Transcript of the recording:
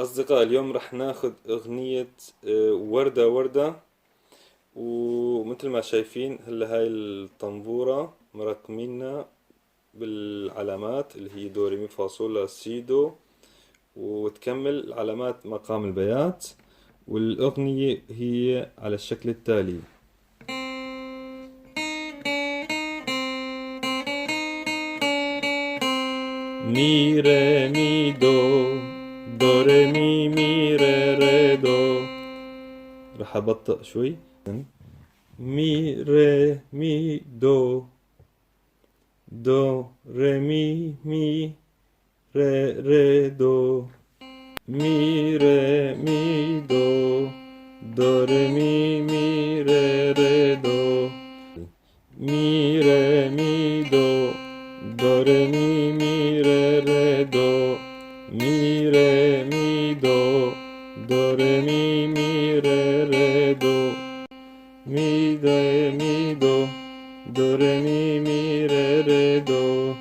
أصدقاء، اليوم رح ناخد أغنية وردة وردة. ومثل ما شايفين هلا هاي الطنبورة مرقمينها بالعلامات اللي هي دو ري مي فا صول لا سي دو، وتكمل علامات مقام البيات. والأغنية هي على الشكل التالي: مي ري مي دو، دو ري مي مي ري ري دو. رح أبطأ شوي. مي ري مي دو، دو ري مي مي ري ري دو. مي ري مي دو، دو ري مي مي ري ري دو. مي ري مي دو، دو ري مي مي ري ري دو. مي ري مي دو، دو ري مي مي ري ري دو. مي ري مي دو، دو ري مي مي ري ري دو.